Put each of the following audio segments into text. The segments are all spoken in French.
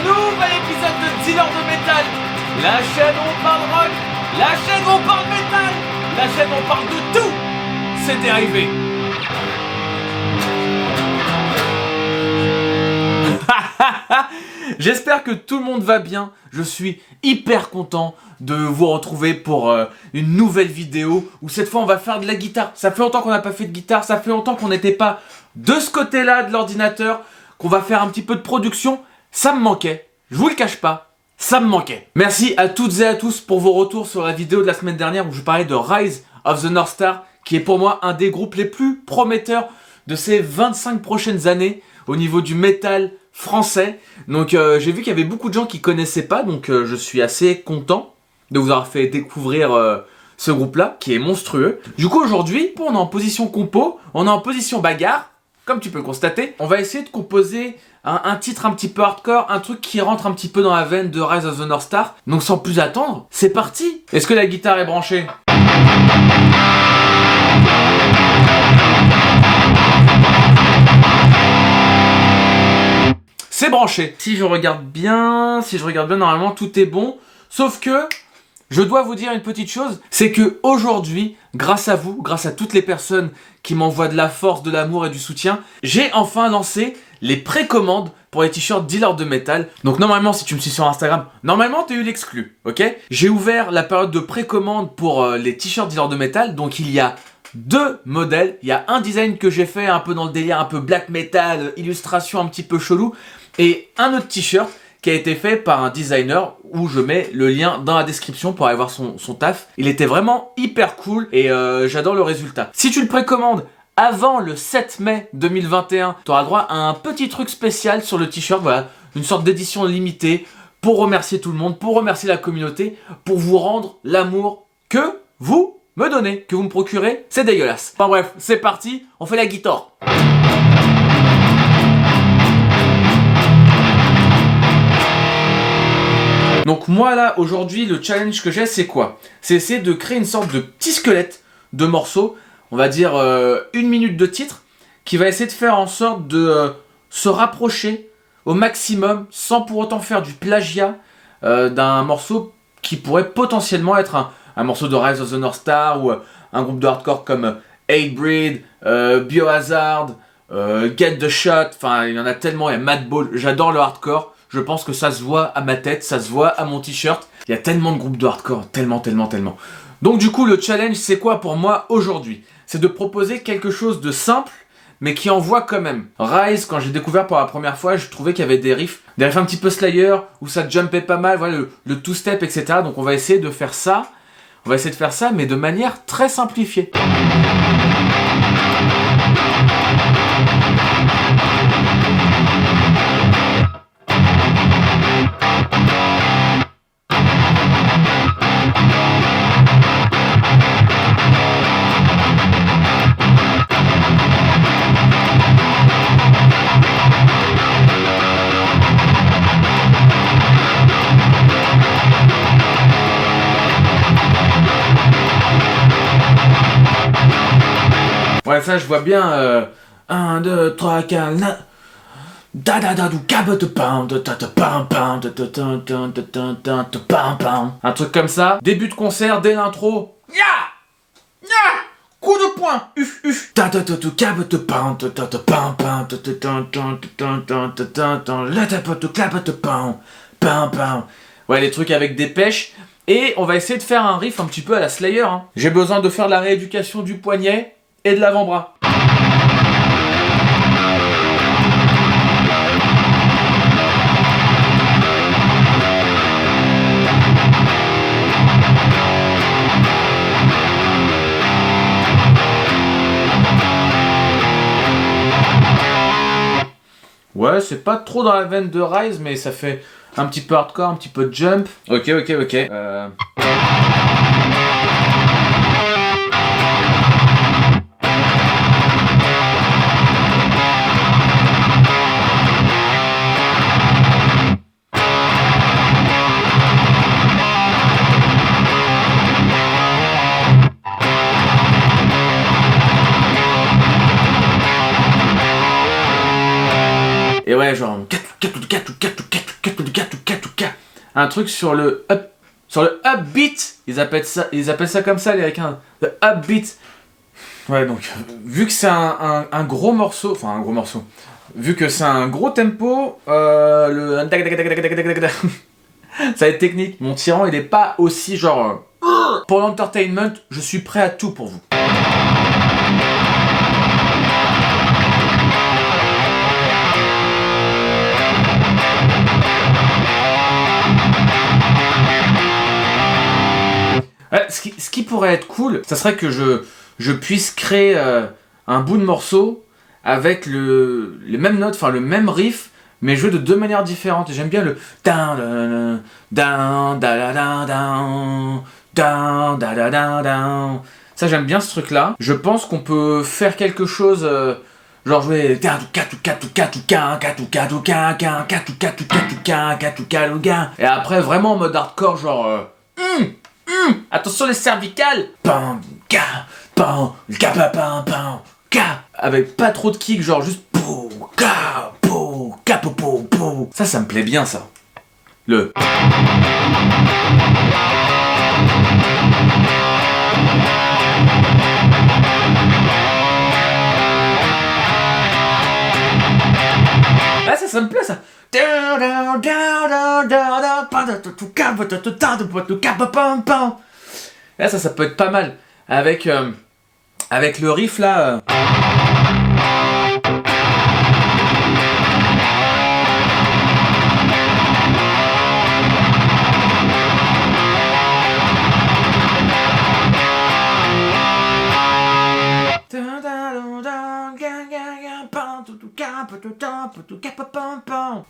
nouvel épisode de Dealer de Métal, la chaîne où on parle rock, la chaîne où on parle métal, la chaîne où on parle de tout. C'est dérivé. J'espère que tout le monde va bien. Je suis hyper content de vous retrouver pour une nouvelle vidéo où cette fois on va faire de la guitare. Ça fait longtemps qu'on n'a pas fait de guitare, ça fait longtemps qu'on n'était pas de ce côté-là de l'ordinateur, qu'on va faire un petit peu de production. Ça me manquait, je vous le cache pas, ça me manquait. Merci à toutes et à tous pour vos retours sur la vidéo de la semaine dernière où je parlais de Rise of the North Star, qui est pour moi un des groupes les plus prometteurs de ces 25 prochaines années au niveau du métal français. Donc j'ai vu qu'il y avait beaucoup de gens qui connaissaient pas, donc je suis assez content de vous avoir fait découvrir ce groupe-là, qui est monstrueux. Du coup aujourd'hui, on est en position compo, on est en position bagarre, comme tu peux le constater. On va essayer de composer un titre un petit peu hardcore, un truc qui rentre un petit peu dans la veine de Rise of the North Star. Donc sans plus attendre, c'est parti. Est-ce que la guitare est branchée ? C'est branché. Si je regarde bien, normalement tout est bon. Sauf que je dois vous dire une petite chose, c'est que aujourd'hui, grâce à vous, grâce à toutes les personnes qui m'envoient de la force, de l'amour et du soutien, j'ai enfin lancé les précommandes pour les t-shirts Dealer de Métal. Donc normalement, si tu me suis sur Instagram, normalement t'as eu l'exclu, ok ? J'ai ouvert la période de précommande pour les t-shirts Dealer de Métal, donc il y a deux modèles. Il y a un design que j'ai fait un peu dans le délire, un peu black metal, illustration un petit peu chelou, et un autre t-shirt qui a été fait par un designer où je mets le lien dans la description pour aller voir son taf. Il était vraiment hyper cool et j'adore le résultat. Si tu le précommandes avant le 7 mai 2021, tu auras droit à un petit truc spécial sur le t-shirt, voilà, une sorte d'édition limitée pour remercier tout le monde, pour remercier la communauté, pour vous rendre l'amour que vous me donnez, que vous me procurez. C'est dégueulasse. Enfin bref, c'est parti, on fait la guitare. Donc moi là, aujourd'hui, le challenge que j'ai, c'est quoi ? C'est essayer de créer une sorte de petit squelette de morceaux, on va dire 1 minute de titre, qui va essayer de faire en sorte de se rapprocher au maximum, sans pour autant faire du plagiat d'un morceau qui pourrait potentiellement être un morceau de Rise of the North Star, ou un groupe de hardcore comme Hatebreed, Biohazard, Get the Shot, enfin il y en a tellement, il y a Madball, j'adore le hardcore. Je pense que ça se voit à ma tête, ça se voit à mon t-shirt. Il y a tellement de groupes de hardcore, tellement. Donc du coup, le challenge, c'est quoi pour moi aujourd'hui ? C'est de proposer quelque chose de simple, mais qui envoie quand même. Rise, quand j'ai découvert pour la première fois, je trouvais qu'il y avait des riffs un petit peu Slayer, où ça jumpait pas mal, voilà, le two-step, etc. Donc on va essayer de faire ça. Mais de manière très simplifiée. Ouais, ça je vois bien 1, 2, 3, 4, da da da du cabot pound, un truc comme ça. Début de concert, dès l'intro. Coup de poing, uf. Da da da du cabot pound, ouais, les trucs avec des pêches. Et on va essayer de faire un riff un petit peu à la Slayer. Hein. J'ai besoin de faire de la rééducation du poignet et de l'avant-bras. Ouais, c'est pas trop dans la veine de Rise, mais ça fait un petit peu hardcore, un petit peu jump. Ok. Et ouais, genre un truc sur le upbeat. Ils appellent ça comme ça les Américains. Le upbeat. Ouais, donc vu que c'est un gros morceau, vu que c'est un gros tempo, ça va être technique. Mon tyran, il est pas aussi genre pour l'entertainment, je suis prêt à tout pour vous. Ce qui pourrait être cool, ça serait que je puisse créer un bout de morceau avec les mêmes notes, enfin le même riff, mais joué de deux manières différentes. Et j'aime bien le down, down, down, down, down. Ça, j'aime bien ce truc-là. Je pense qu'on peut faire quelque chose, genre jouer et après vraiment en mode hardcore, genre attention les cervicales, avec pas trop de kick, genre juste ça me plaît bien ça. Le ça me plaît ça. Là ça peut être pas mal avec le riff là.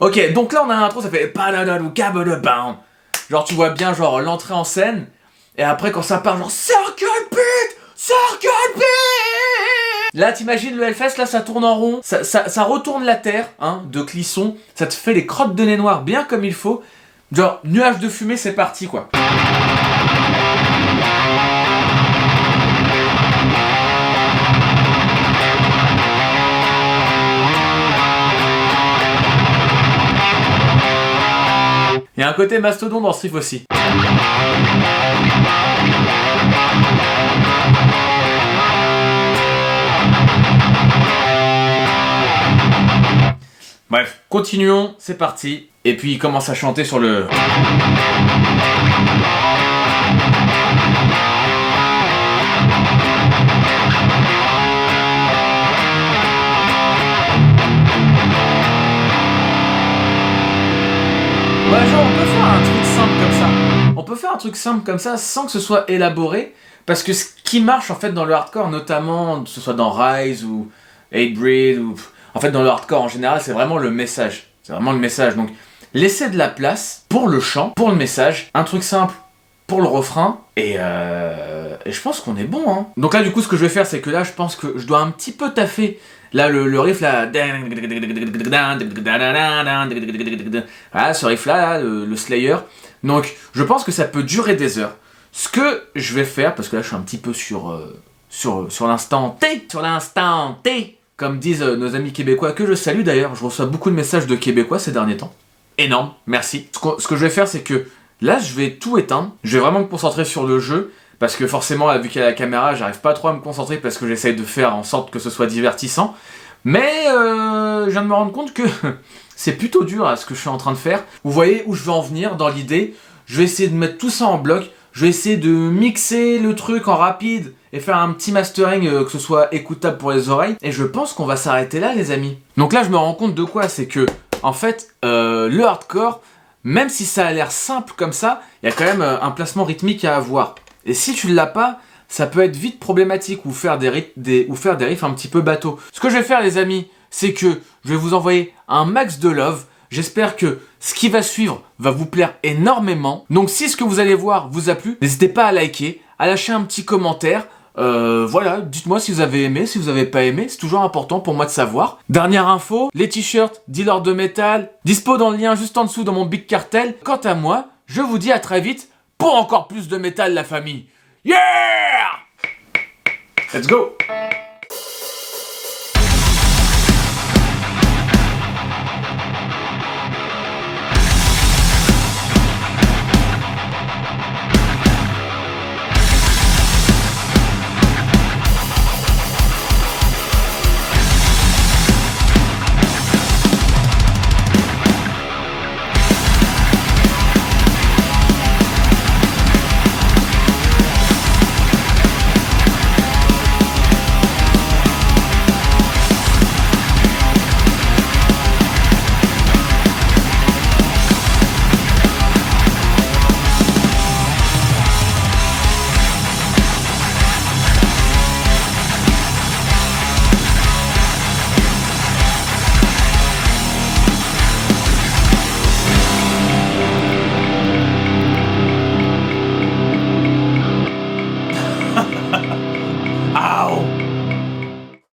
Ok, donc là on a un intro, ça fait genre tu vois bien genre l'entrée en scène et après quand ça part genre Circle Pit. Là t'imagines le Hellfest, là ça tourne en rond, ça retourne la terre de Clisson, ça te fait les crottes de nez noirs bien comme il faut, genre nuage de fumée, c'est parti quoi. Il y a un côté mastodon dans ce riff aussi. Bref, continuons, c'est parti. Et puis il commence à chanter sur le... Ouais, genre on peut faire un truc simple comme ça. On peut faire un truc simple comme ça sans que ce soit élaboré. Parce que ce qui marche en fait dans le hardcore, notamment que ce soit dans Rise ou Hatebreed ou... En fait dans le hardcore en général, c'est vraiment le message. C'est vraiment le message. Donc laissez de la place pour le chant, pour le message. Un truc simple pour le refrain. Et je pense qu'on est bon hein. Donc là du coup ce que je vais faire c'est que là je pense que je dois un petit peu taffer. Là, le riff, là... Voilà, ce riff-là, le Slayer. Donc, je pense que ça peut durer des heures. Ce que je vais faire, parce que là, je suis un petit peu sur l'instant T. Sur l'instant T, comme disent nos amis québécois, que je salue d'ailleurs. Je reçois beaucoup de messages de Québécois ces derniers temps. Énorme, merci. Ce que je vais faire, c'est que là, je vais tout éteindre. Je vais vraiment me concentrer sur le jeu. Parce que forcément, là, vu qu'il y a la caméra, j'arrive pas trop à me concentrer parce que j'essaye de faire en sorte que ce soit divertissant. Mais je viens de me rendre compte que c'est plutôt dur à ce que je suis en train de faire. Vous voyez où je veux en venir dans l'idée. Je vais essayer de mettre tout ça en bloc. Je vais essayer de mixer le truc en rapide et faire un petit mastering que ce soit écoutable pour les oreilles. Et je pense qu'on va s'arrêter là, les amis. Donc là, je me rends compte de quoi? C'est que, en fait, le hardcore, même si ça a l'air simple comme ça, il y a quand même un placement rythmique à avoir. Et si tu ne l'as pas, ça peut être vite problématique ou faire des riffs un petit peu bateau. Ce que je vais faire les amis, c'est que je vais vous envoyer un max de love. J'espère que ce qui va suivre va vous plaire énormément. Donc si ce que vous allez voir vous a plu, n'hésitez pas à liker, à lâcher un petit commentaire. Voilà, dites-moi si vous avez aimé, si vous n'avez pas aimé, c'est toujours important pour moi de savoir. Dernière info, les t-shirts Dealer de Métal, dispo dans le lien juste en dessous dans mon Big Cartel. Quant à moi, je vous dis à très vite pour encore plus de métal la famille. Yeah! Let's go!